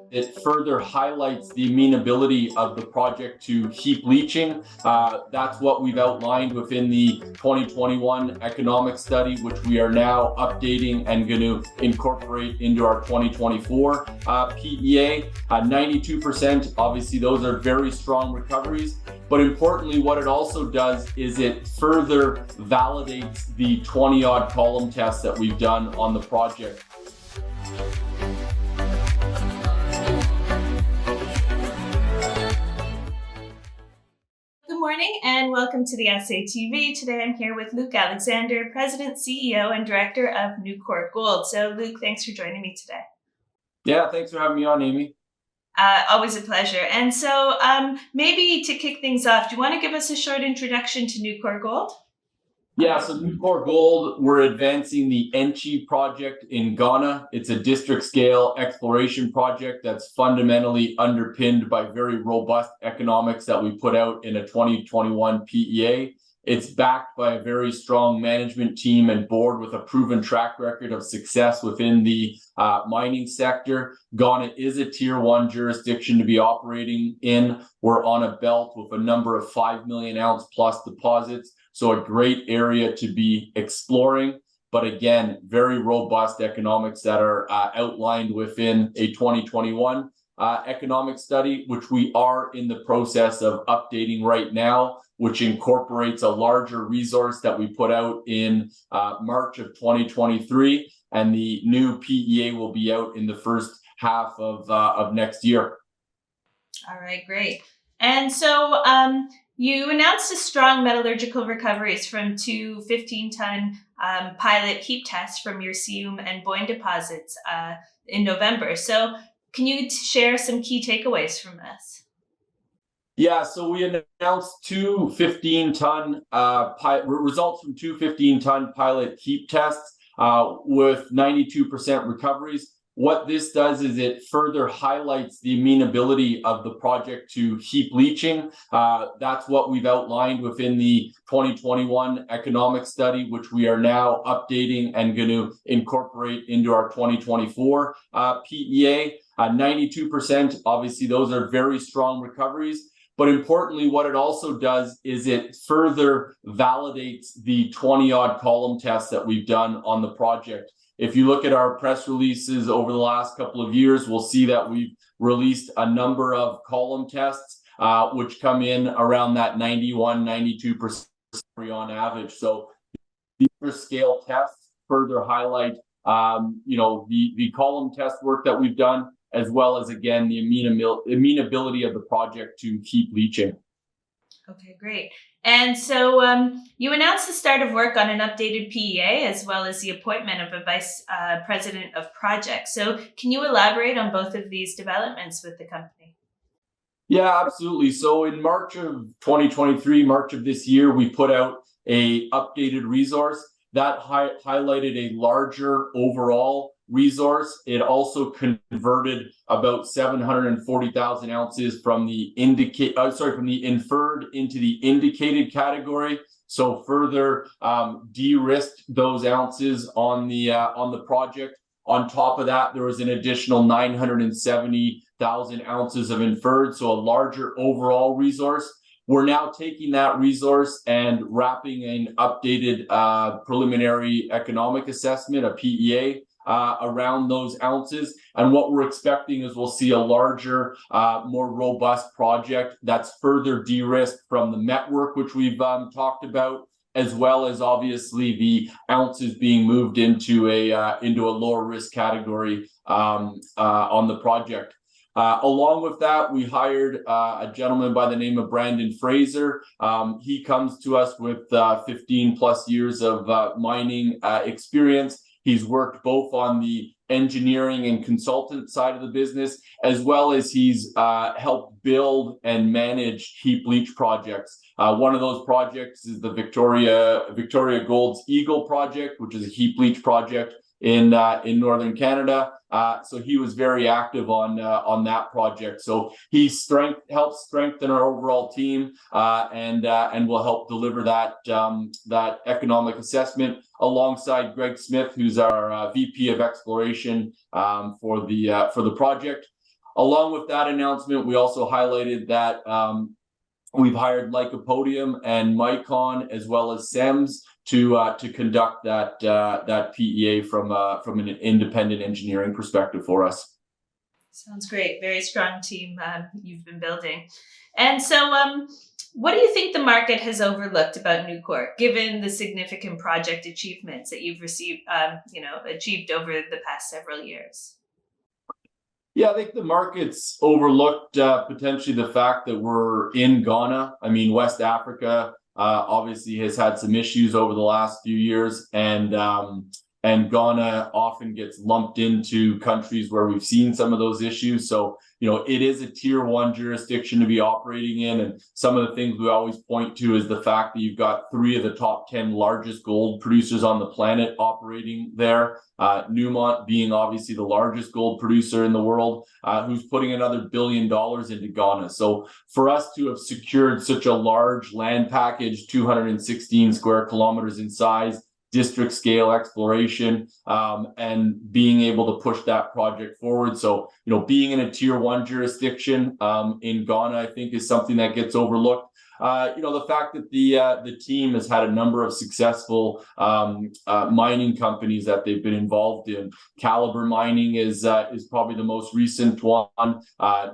It further highlights the amenability of the project to heap leaching. That's what we've outlined within the 2021 economic study, which we are now updating and going to incorporate into our 2024 PEA. 92%, obviously those are very strong recoveries, but importantly what it also does is it further validates the 20-odd column tests that we've done on the project. Good morning and welcome to the Assay TV. Today I'm here with Luke Alexander, President, CEO, and Director of Newcore Gold. So Luke, thanks for joining me today. Yeah, thanks for having me on, Amy. Always a pleasure. And so maybe to kick things off, do you want to give us a short introduction to Newcore Gold? Yeah, so Newcore Gold, we're advancing the Enchi project in Ghana. It's a district scale exploration project that's fundamentally underpinned by very robust economics that we put out in a 2021 PEA. It's backed by a very strong management team and board with a proven track record of success within the mining sector. Ghana is a tier 1 jurisdiction to be operating in. We're on a belt with a number of 5 million ounce plus deposits. So a great area to be exploring, but again, very robust economics that are outlined within a 2021 economic study, which we are in the process of updating right now, which incorporates a larger resource that we put out in March of 2023, and the new PEA will be out in the first half of next year. All right, great. And so you announced a strong metallurgical recoveries from two 15-ton pilot heap tests from your Sium and Boyne deposits in November. So can you share some key takeaways from this? Yeah, so we announced two 15-ton results from two 15-ton pilot heap tests with 92% recoveries. What this does is it further highlights the amenability of the project to heap leaching. That's what we've outlined within the 2021 economic study, which we are now updating and going to incorporate into our 2024 PEA. 92%, obviously those are very strong recoveries. But importantly, what it also does is it further validates the 20-odd column tests that we've done on the project. If you look at our press releases over the last couple of years, we'll see that we've released a number of column tests, which come in around that 91, 92% on average. So these scale tests further highlight, the column test work that we've done, as well as, again, the amenability of the project to heap leaching. Okay, great. And so you announced the start of work on an updated PEA, as well as the appointment of a vice president of projects. So can you elaborate on both of these developments with the company? Yeah, absolutely. So in March of 2023, March of this year, we put out a updated resource that highlighted a larger overall resource. It also converted about 740,000 ounces from the inferred into the indicated category. So further de-risked those ounces on the project. On top of that, there was an additional 970,000 ounces of inferred, so a larger overall resource. We're now taking that resource and wrapping an updated preliminary economic assessment, a PEA, around those ounces. And what we're expecting is we'll see a larger, more robust project that's further de-risked from the met work, which we've talked about, as well as obviously the ounces being moved into a lower risk category on the project. Along with that, we hired a gentleman by the name of Brandon Fraser. He comes to us with 15 plus years of mining experience. He's worked both on the engineering and consultant side of the business, as well as he's helped build and manage heap leach projects. One of those projects is the Victoria Gold's Eagle project, which is a heap leach project in northern Canada. So he was very active on that project. So he helps strengthen our overall team and will help deliver that economic assessment alongside Greg Smith, who's our VP of exploration for the project. Along with that announcement, we also highlighted that we've hired Lycopodium and Micon as well as SEMS to conduct that PEA from an independent engineering perspective for us. Sounds great. Very strong team you've been building. And so what do you think the market has overlooked about Newcore, given the significant project achievements that you've achieved over the past several years? Yeah, I think the market's overlooked potentially the fact that we're in Ghana. I mean, West Africa obviously has had some issues over the last few years, and Ghana often gets lumped into countries where we've seen some of those issues. So, it is a tier 1 jurisdiction to be operating in. And some of the things we always point to is the fact that you've got 3 of the top 10 largest gold producers on the planet operating there. Newmont being obviously the largest gold producer in the world, who's putting another $1 billion into Ghana. So for us to have secured such a large land package, 216 square kilometers in size, district scale exploration, and being able to push that project forward. So, being in a tier 1 jurisdiction in Ghana, I think is something that gets overlooked. The fact that the team has had a number of successful mining companies that they've been involved in. Calibre Mining is probably the most recent one.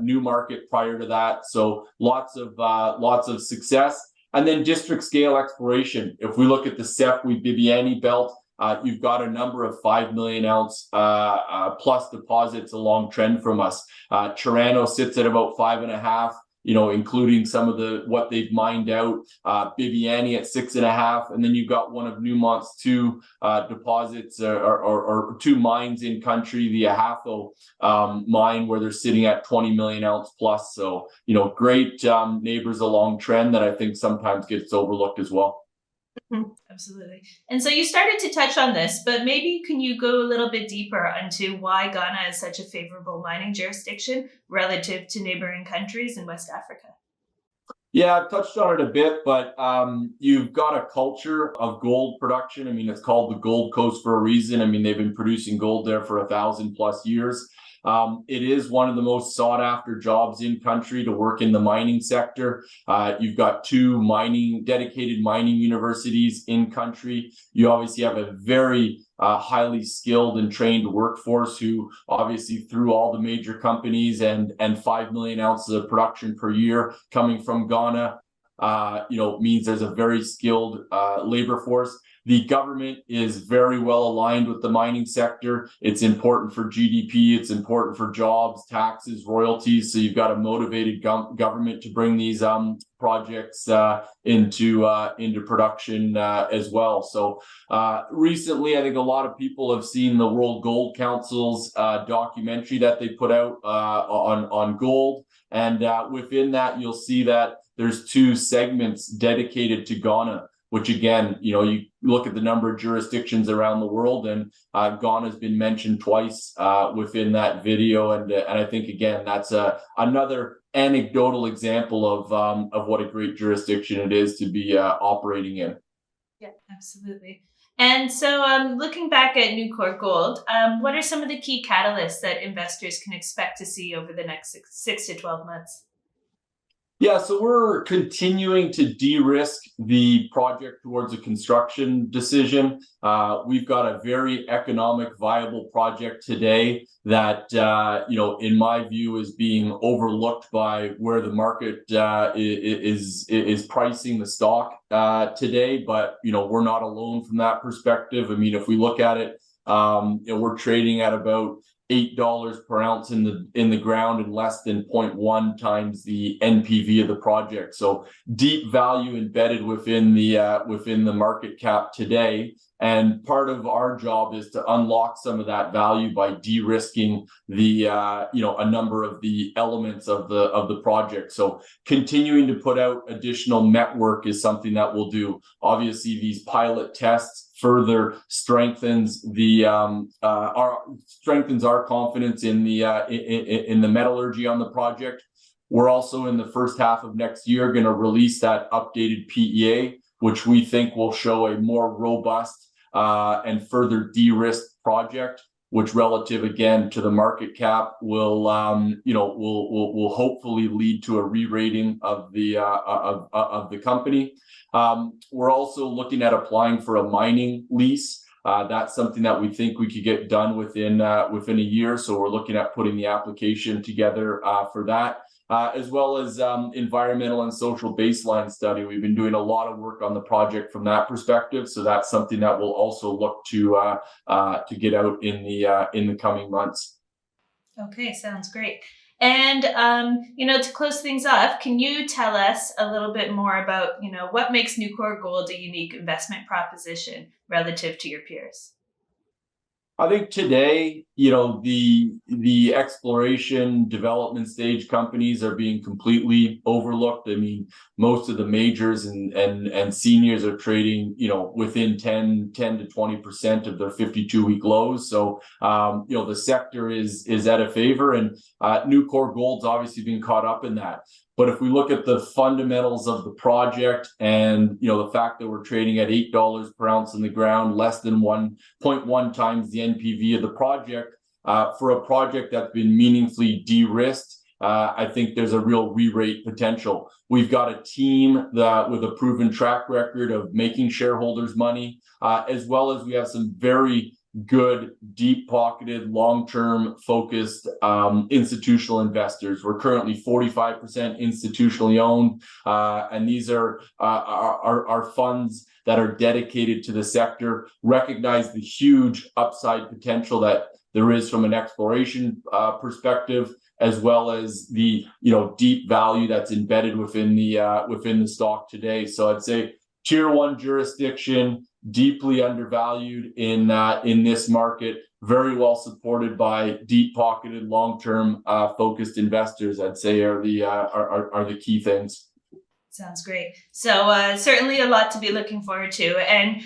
Newmarket prior to that. So lots of success. And then district scale exploration. If we look at the Sefwi Bibiani belt, you've got a number of 5 million ounce plus deposits along trend from us. Chirano sits at about 5.5, including some of what they've mined out. Bibiani at 6.5, and then you've got one of Newmont's 2 deposits or 2 mines in country, the Ahafo mine, where they're sitting at 20 million ounce plus. So, great neighbors along trend that I think sometimes gets overlooked as well. Absolutely. And so you started to touch on this, but maybe can you go a little bit deeper into why Ghana is such a favorable mining jurisdiction relative to neighboring countries in West Africa? Yeah, I've touched on it a bit, but you've got a culture of gold production. I mean, it's called the Gold Coast for a reason. I mean, they've been producing gold there for 1,000+ years. It is one of the most sought after jobs in country to work in the mining sector. You've got 2 dedicated mining universities in country. You obviously have a very highly skilled and trained workforce who obviously through all the major companies and 5 million ounces of production per year coming from Ghana, means there's a very skilled labor force. The government is very well aligned with the mining sector. It's important for GDP. It's important for jobs, taxes, royalties. So you've got a motivated government to bring these projects into production as well. So recently, I think a lot of people have seen the World Gold Council's documentary that they put out on gold. And within that, you'll see that there's 2 segments dedicated to Ghana, which again, you look at the number of jurisdictions around the world, and Ghana has been mentioned twice within that video. And I think, again, that's another anecdotal example of what a great jurisdiction it is to be operating in. Yeah, absolutely. And so looking back at Newcore Gold, what are some of the key catalysts that investors can expect to see over the next 6 to 12 months? Yeah, so we're continuing to de-risk the project towards a construction decision. We've got a very economic, viable project today that, in my view, is being overlooked by where the market is pricing the stock today. But, we're not alone from that perspective. I mean, if we look at it, we're trading at about $8 per ounce in the ground and less than 0.1 times the NPV of the project. So deep value embedded within the market cap today. And part of our job is to unlock some of that value by de-risking a number of the elements of the project. So continuing to put out additional network is something that we'll do. Obviously, these pilot tests further strengthens our confidence in the metallurgy on the project. We're also in the first half of next year going to release that updated PEA, which we think will show a more robust and further de-risked project. which relative again to the market cap will will hopefully lead to a re-rating of the company. We're also looking at applying for a mining lease. That's something that we think we could get done within a year. So we're looking at putting the application together for that. As well as environmental and social baseline study. We've been doing a lot of work on the project from that perspective, so that's something that we'll also look to get out in the coming months. Okay, sounds great. And to close things off, can you tell us a little bit more about what makes Newcore Gold a unique investment proposition relative to your peers? I think today, the exploration development stage companies are being completely overlooked. I mean, most of the majors and seniors are trading, within 10 to 20% of their 52-week lows. So, the sector is out of favor, and Newcore Gold's obviously been caught up in that. But if we look at the fundamentals of the project and, the fact that we're trading at $8 per ounce in the ground, less than 1.1 times the NPV of the project, for a project that's been meaningfully de-risked, I think there's a real re-rate potential. We've got a team with a proven track record of making shareholders money, as well as we have some very good, deep-pocketed, long-term focused institutional investors. We're currently 45% institutionally owned, and these are funds that are dedicated to the sector, recognize the huge upside potential that there is from an exploration perspective, as well as the deep value that's embedded within the stock today. So I'd say tier one jurisdiction, deeply undervalued in this market, very well supported by deep-pocketed, long-term focused investors. I'd say are the key things. Sounds great. So certainly a lot to be looking forward to. And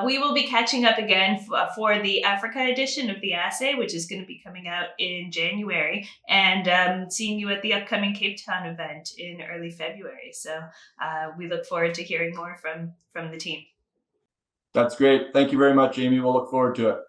we will be catching up again for the Africa edition of the Assay, which is going to be coming out in January, and seeing you at the upcoming Cape Town event in early February. So we look forward to hearing more from the team. That's great. Thank you very much, Amy. We'll look forward to it.